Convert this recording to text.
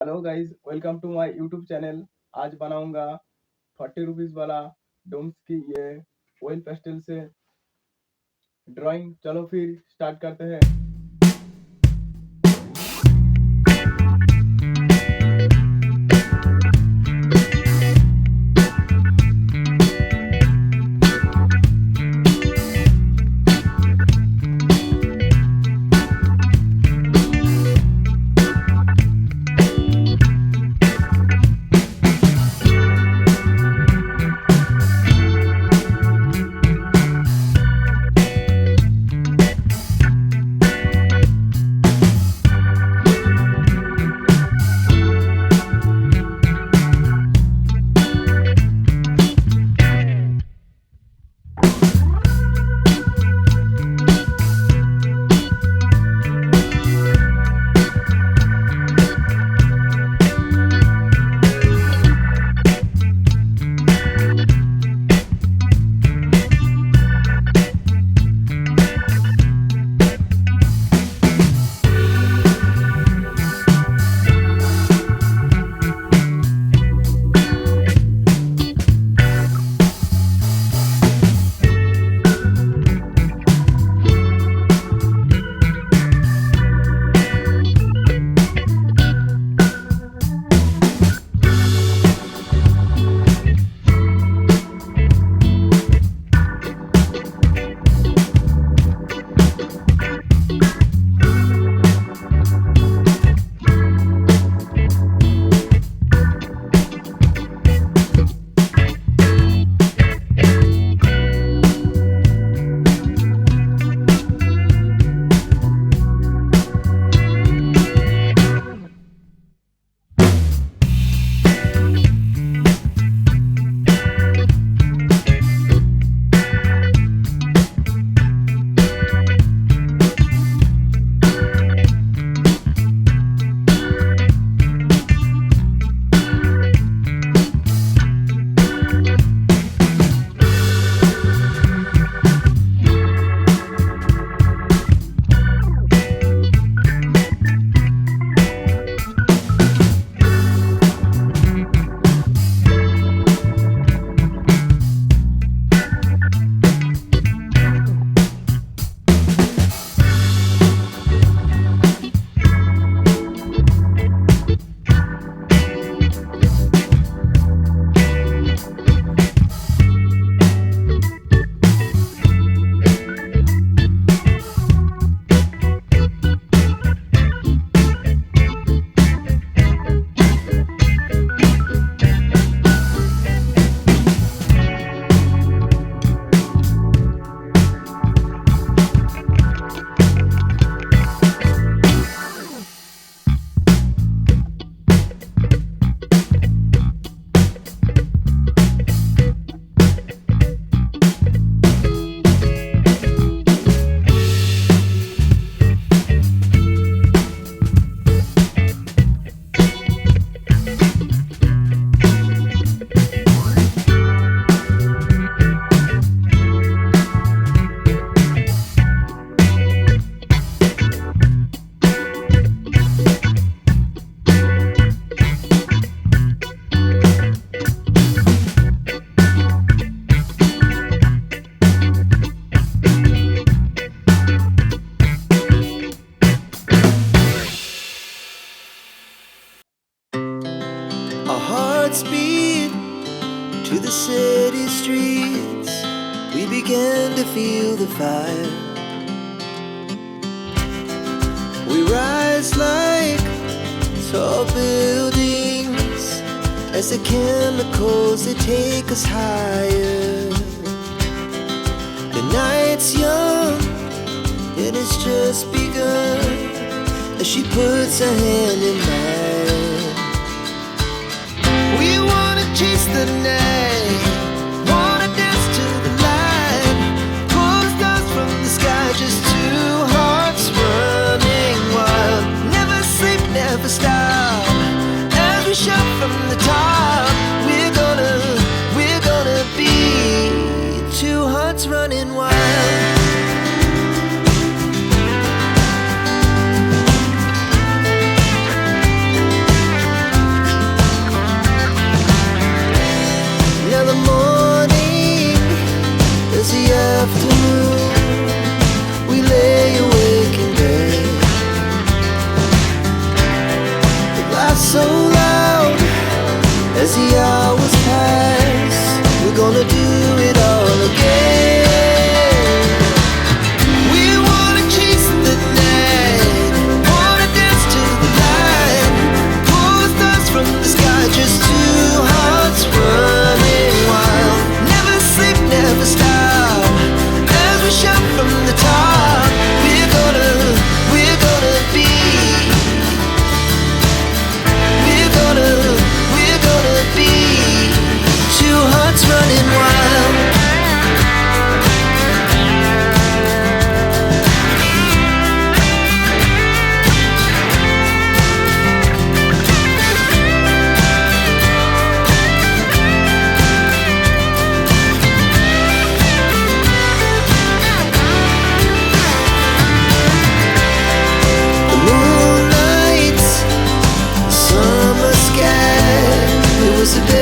Hello guys, welcome to my YouTube channel. आज बनाऊंगा 40 rupees वाला डोम्स की ये ऑयल पेस्टल से ड्राइंग। चलो फिर स्टार्ट करते हैं। Our hearts beat to the city streets. We began to feel the fire. We rise like tall buildings as the chemicals they take us higher. The night's young and it's just begun as she puts her hand in mine. We wanna chase the night, wanna dance to the light, pull the stars from the sky, just two hearts running wild. Never sleep, never stop, as we shout from the top. We're gonna be two hearts running wild. so loud as the hours pass. We're gonna do it all again. We wanna chase the night, wanna dance to the light, pull the stars from the sky, just two hearts running wild. Never sleep, never stop, as we shout from the top. We're gonna be. We're gonna be two hearts running wild. The moonlight, summer sky, it was a day